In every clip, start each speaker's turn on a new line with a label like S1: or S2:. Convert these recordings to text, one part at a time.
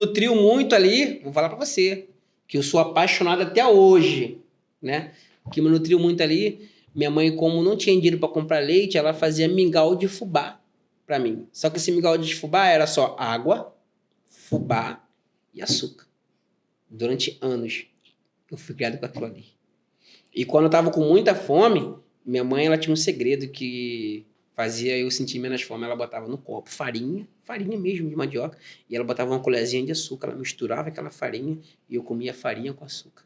S1: nutriu muito ali, vou falar pra você, que eu sou apaixonado até hoje, né? Que me nutriu muito ali. Minha mãe, como não tinha dinheiro para comprar leite, ela fazia mingau de fubá para mim. Só que esse mingau de fubá era só água, fubá e açúcar. Durante anos eu fui criado com aquilo ali. E quando eu tava com muita fome, minha mãe ela tinha um segredo que fazia eu sentir menos fome. Ela botava no copo farinha mesmo de mandioca, e ela botava uma colherzinha de açúcar, ela misturava aquela farinha e eu comia farinha com açúcar.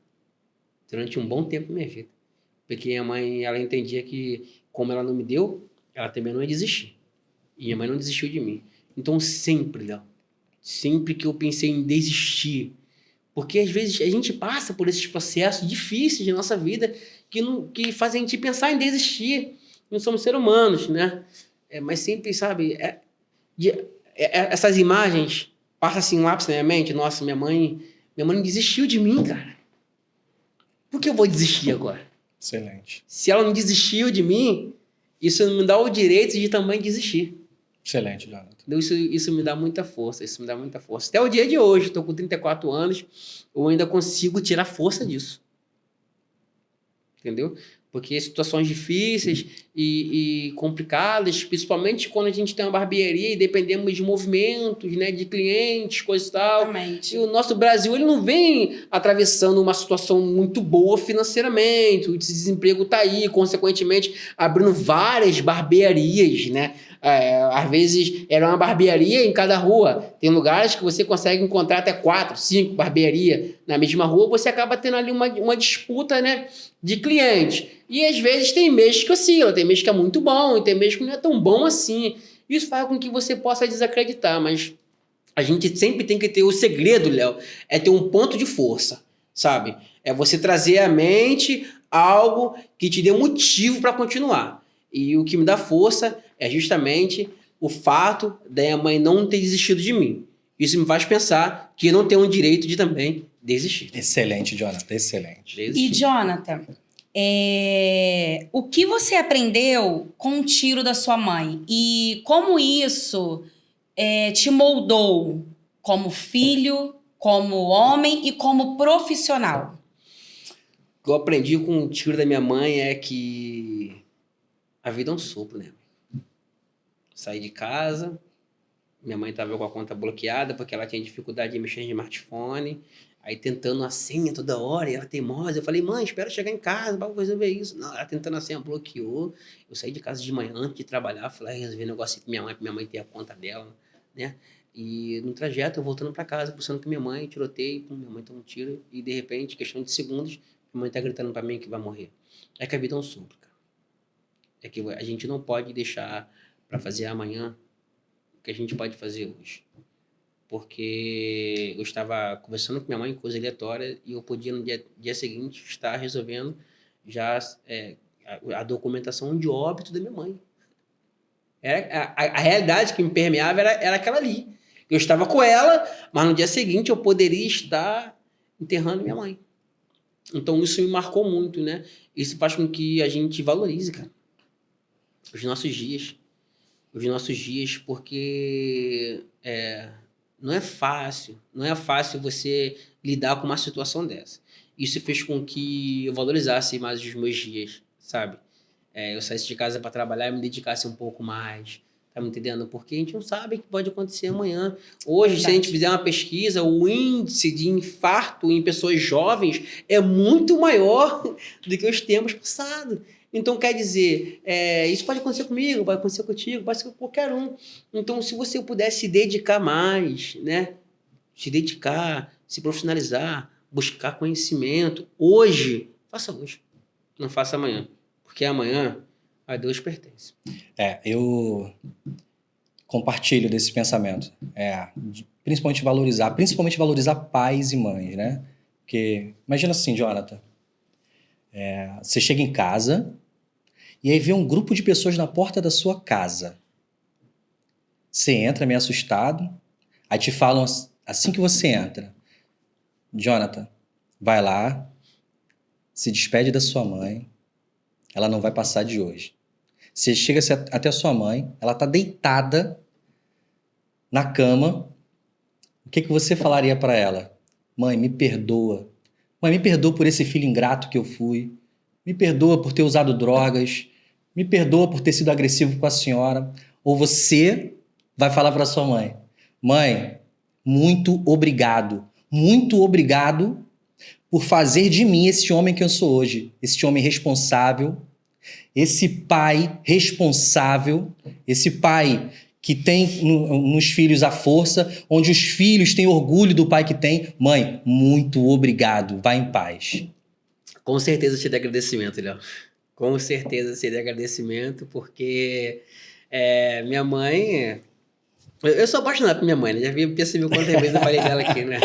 S1: Durante um bom tempo da minha vida. Porque minha mãe, ela entendia que, como ela não me deu, ela também não ia desistir. E minha mãe não desistiu de mim. Então, sempre, Léo, sempre que eu pensei em desistir, porque às vezes a gente passa por esses processos difíceis de nossa vida que fazem a gente pensar em desistir. Não somos seres humanos, né? Mas sempre, sabe, essas imagens passam assim um lápis na minha mente. Nossa, minha mãe não desistiu de mim, cara. Por que eu vou desistir agora?
S2: Excelente.
S1: Se ela não desistiu de mim, isso me dá o direito de também desistir.
S2: Excelente, Jonathan.
S1: Então, isso me dá muita força, isso me dá muita força. Até o dia de hoje, estou com 34 anos, eu ainda consigo tirar força disso. Entendeu? Porque situações difíceis e complicadas, principalmente quando a gente tem uma barbearia e dependemos de movimentos, né, de clientes, coisa e tal.
S3: Exatamente.
S1: E o nosso Brasil, ele não vem atravessando uma situação muito boa financeiramente, o desemprego está aí, consequentemente, abrindo várias barbearias, né? Às vezes era uma barbearia em cada rua. Tem lugares que você consegue encontrar até 4, 5 barbearias na mesma rua, você acaba tendo ali uma disputa, né, de clientes. E às vezes tem meses que oscila, tem meses que é muito bom, e tem meses que não é tão bom assim. Isso faz com que você possa desacreditar, mas a gente sempre tem que ter o segredo, Léo, é ter um ponto de força, sabe? É você trazer à mente algo que te dê motivo para continuar. E o que me dá força é justamente o fato da minha mãe não ter desistido de mim. Isso me faz pensar que eu não tenho o direito de também desistir.
S2: Excelente, Jonathan, excelente.
S3: E, Jonathan, o que você aprendeu com o tiro da sua mãe? E como isso te moldou como filho, como homem e como profissional?
S1: O que eu aprendi com o tiro da minha mãe é que a vida é um sopro, né? Saí de casa, minha mãe estava com a conta bloqueada porque ela tinha dificuldade de mexer em smartphone, aí tentando a senha toda hora, e ela teimosa. Eu falei, mãe, espera chegar em casa para resolver isso. Não, ela tentando a senha bloqueou. Eu saí de casa de manhã antes de trabalhar, falei, resolvi um negócio com minha mãe ter a conta dela, né? E no trajeto, eu voltando para casa, buscando com minha mãe, tiroteio, minha mãe toma um tiro, e de repente, questão de segundos, minha mãe tá gritando para mim que vai morrer. É que a vida é um sopro, cara. É que a gente não pode deixar para fazer amanhã o que a gente pode fazer hoje. Porque eu estava conversando com minha mãe, coisa aleatória, e eu podia no dia seguinte estar resolvendo já a documentação de óbito da minha mãe. A realidade que me permeava era aquela ali. Eu estava com ela, mas no dia seguinte eu poderia estar enterrando minha mãe. Então isso me marcou muito, né? Isso faz com que a gente valorize, cara, os nossos dias. Os nossos dias, porque não é fácil você lidar com uma situação dessa. Isso fez com que eu valorizasse mais os meus dias, sabe? Eu saísse de casa para trabalhar e me dedicasse um pouco mais, tá me entendendo? Porque a gente não sabe o que pode acontecer amanhã. Hoje, se a gente fizer uma pesquisa, o índice de infarto em pessoas jovens é muito maior do que os tempos passados. Então, quer dizer, isso pode acontecer comigo, pode acontecer contigo, pode acontecer com qualquer um. Então, se você pudesse se dedicar mais, né? Se dedicar, se profissionalizar, buscar conhecimento, hoje, faça hoje. Não faça amanhã. Porque amanhã a Deus pertence.
S2: Eu compartilho desse pensamento. Principalmente valorizar pais e mães, né? Porque, imagina assim, Jonathan, você chega em casa e aí vê um grupo de pessoas na porta da sua casa. Você entra meio assustado, aí te falam assim que você entra, Jonathan, vai lá, se despede da sua mãe, ela não vai passar de hoje. Você chega até a sua mãe, ela tá deitada na cama, o que você falaria para ela? Mãe, me perdoa. Mãe, me perdoa por esse filho ingrato que eu fui. Me perdoa por ter usado drogas. Me perdoa por ter sido agressivo com a senhora. Ou você vai falar para sua mãe: mãe, muito obrigado. Muito obrigado por fazer de mim esse homem que eu sou hoje. Esse homem responsável, esse pai responsável, esse pai que tem nos filhos a força, onde os filhos têm orgulho do pai que tem. Mãe, muito obrigado. Vá em paz.
S1: Com certeza seria agradecimento, Léo. Com certeza seria agradecimento, porque minha mãe... Eu sou apaixonado por minha mãe, né? Já percebeu quantas vezes eu falei dela aqui, né?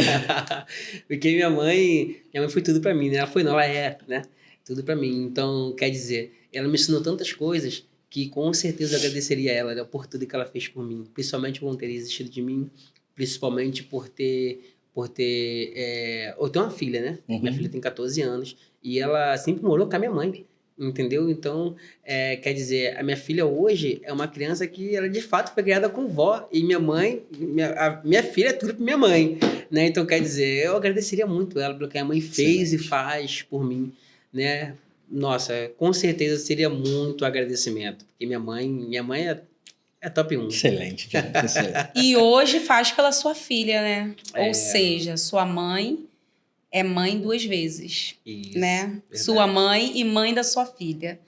S1: Porque minha mãe foi tudo pra mim, né? Ela é, né? Tudo pra mim. Então, quer dizer, ela me ensinou tantas coisas que com certeza eu agradeceria a ela, né, por tudo que ela fez por mim. Principalmente por não ter existido de mim, principalmente por ter... Eu tenho uma filha, né?
S2: Uhum.
S1: Minha filha tem 14 anos e ela sempre morou com a minha mãe. Entendeu? Então, quer dizer, a minha filha hoje é uma criança que ela de fato foi criada com vó. E minha mãe, a minha filha é tudo pra minha mãe, né? Então, quer dizer, eu agradeceria muito ela pelo que a mãe fez e faz por mim, né? Nossa, com certeza seria muito agradecimento. Porque minha mãe é top 1.
S2: Excelente, Jonathan, excelente.
S3: E hoje faz pela sua filha, né? Ou seja, sua mãe é mãe 2 vezes,
S1: Isso,
S3: né?
S1: verdade.
S3: Sua mãe e mãe da sua filha.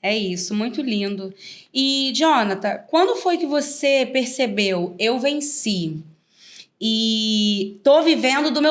S3: É isso, muito lindo. E, Jonathan, quando foi que você percebeu, eu venci e tô vivendo do meu